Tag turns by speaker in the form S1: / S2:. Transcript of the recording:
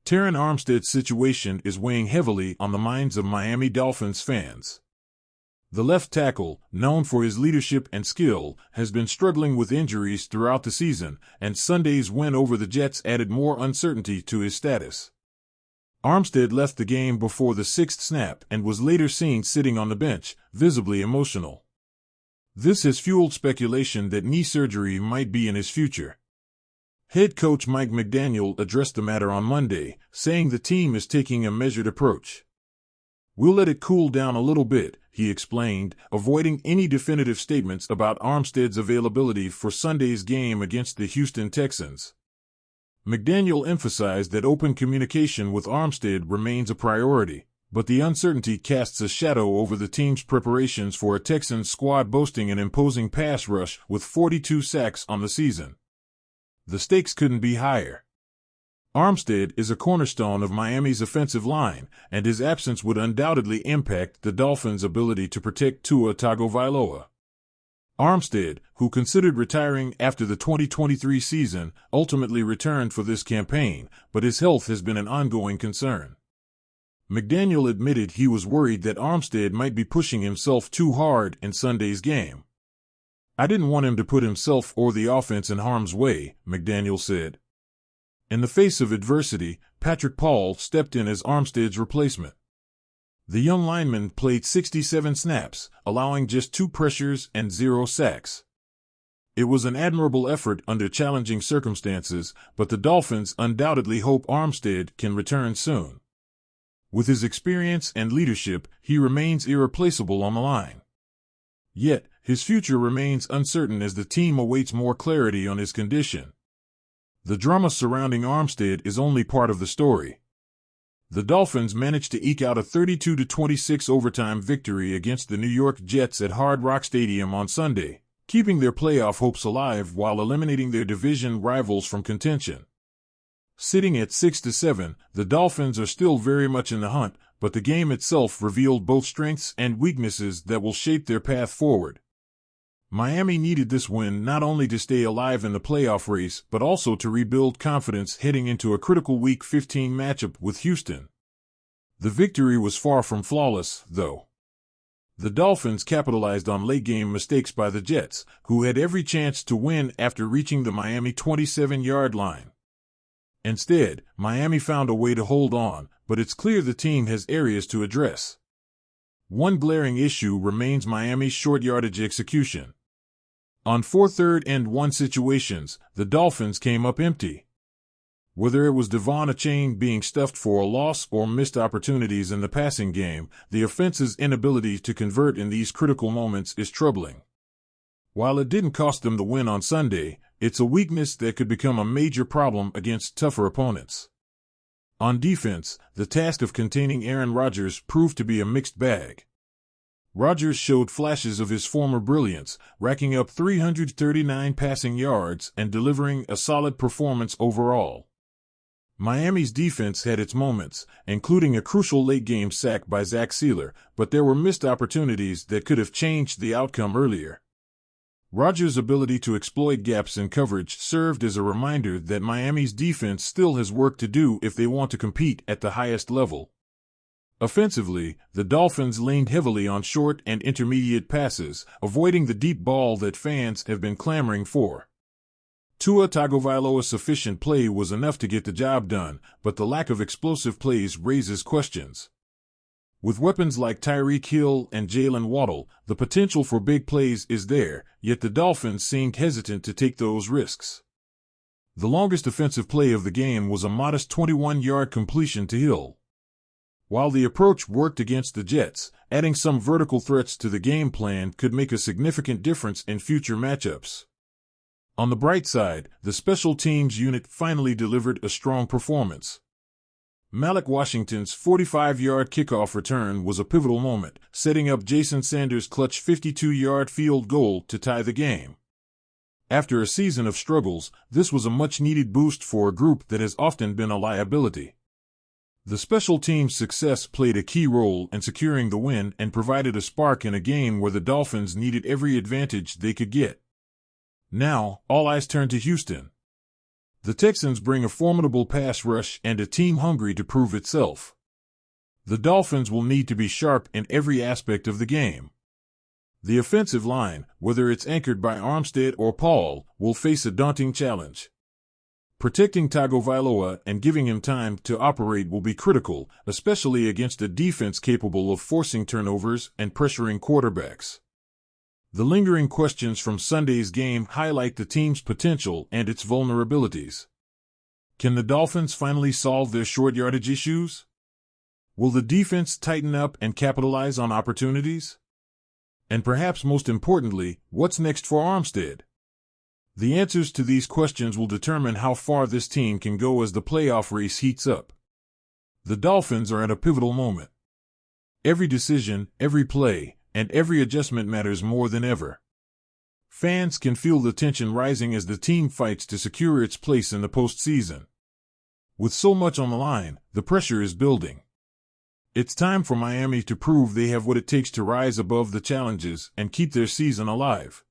S1: Terron Armstead's situation is weighing heavily on the minds of Miami Dolphins fans. The left tackle, known for his leadership and skill, has been struggling with injuries throughout the season, and Sunday's win over the Jets added more uncertainty to his status. Armstead left the game before the sixth snap and was later seen sitting on the bench, visibly emotional. This has fueled speculation that knee surgery might be in his future. Head coach Mike McDaniel addressed the matter on Monday, saying the team is taking a measured approach. "We'll let it cool down a little bit," he explained, avoiding any definitive statements about Armstead's availability for Sunday's game against the Houston Texans. McDaniel emphasized that open communication with Armstead remains a priority, but the uncertainty casts a shadow over the team's preparations for a Texans squad boasting an imposing pass rush with 42 sacks on the season. The stakes couldn't be higher. Armstead is a cornerstone of Miami's offensive line, and his absence would undoubtedly impact the Dolphins' ability to protect Tua Tagovailoa. Armstead, who considered retiring after the 2023 season, ultimately returned for this campaign, but his health has been an ongoing concern. McDaniel admitted he was worried that Armstead might be pushing himself too hard in Sunday's game. "I didn't want him to put himself or the offense in harm's way," McDaniel said. In the face of adversity, Patrick Paul stepped in as Armstead's replacement. The young lineman played 67 snaps, allowing just 2 pressures and 0 sacks. It was an admirable effort under challenging circumstances, but the Dolphins undoubtedly hope Armstead can return soon. With his experience and leadership, he remains irreplaceable on the line. Yet, his future remains uncertain as the team awaits more clarity on his condition. The drama surrounding Armstead is only part of the story. The Dolphins managed to eke out a 32-26 overtime victory against the New York Jets at Hard Rock Stadium on Sunday, keeping their playoff hopes alive while eliminating their division rivals from contention. Sitting at 6-7, the Dolphins are still very much in the hunt, but the game itself revealed both strengths and weaknesses that will shape their path forward. Miami needed this win not only to stay alive in the playoff race but also to rebuild confidence heading into a critical Week 15 matchup with Houston. The victory was far from flawless, though. The Dolphins capitalized on late-game mistakes by the Jets, who had every chance to win after reaching the Miami 27-yard line. Instead, Miami found a way to hold on, but it's clear the team has areas to address. One glaring issue remains Miami's short-yardage execution. On 4 third-and-1 situations, the Dolphins came up empty. Whether it was Devon Achane being stuffed for a loss or missed opportunities in the passing game, the offense's inability to convert in these critical moments is troubling. While it didn't cost them the win on Sunday, it's a weakness that could become a major problem against tougher opponents. On defense, the task of containing Aaron Rodgers proved to be a mixed bag. Rodgers showed flashes of his former brilliance, racking up 339 passing yards and delivering a solid performance overall. Miami's defense had its moments, including a crucial late-game sack by Zach Sealer, but there were missed opportunities that could have changed the outcome earlier. Rodgers' ability to exploit gaps in coverage served as a reminder that Miami's defense still has work to do if they want to compete at the highest level. Offensively, the Dolphins leaned heavily on short and intermediate passes, avoiding the deep ball that fans have been clamoring for. Tua Tagovailoa's sufficient play was enough to get the job done, but the lack of explosive plays raises questions. With weapons like Tyreek Hill and Jalen Waddle, the potential for big plays is there, yet the Dolphins seemed hesitant to take those risks. The longest offensive play of the game was a modest 21-yard completion to Hill. While the approach worked against the Jets, adding some vertical threats to the game plan could make a significant difference in future matchups. On the bright side, the special teams unit finally delivered a strong performance. Malik Washington's 45-yard kickoff return was a pivotal moment, setting up Jason Sanders' clutch 52-yard field goal to tie the game. After a season of struggles, this was a much-needed boost for a group that has often been a liability. The special teams' success played a key role in securing the win and provided a spark in a game where the Dolphins needed every advantage they could get. Now, all eyes turn to Houston. The Texans bring a formidable pass rush and a team hungry to prove itself. The Dolphins will need to be sharp in every aspect of the game. The offensive line, whether it's anchored by Armstead or Paul, will face a daunting challenge. Protecting Tagovailoa and giving him time to operate will be critical, especially against a defense capable of forcing turnovers and pressuring quarterbacks. The lingering questions from Sunday's game highlight the team's potential and its vulnerabilities. Can the Dolphins finally solve their short yardage issues? Will the defense tighten up and capitalize on opportunities? And perhaps most importantly, what's next for Armstead? The answers to these questions will determine how far this team can go as the playoff race heats up. The Dolphins are at a pivotal moment. Every decision, every play, and every adjustment matters more than ever. Fans can feel the tension rising as the team fights to secure its place in the postseason. With so much on the line, the pressure is building. It's time for Miami to prove they have what it takes to rise above the challenges and keep their season alive.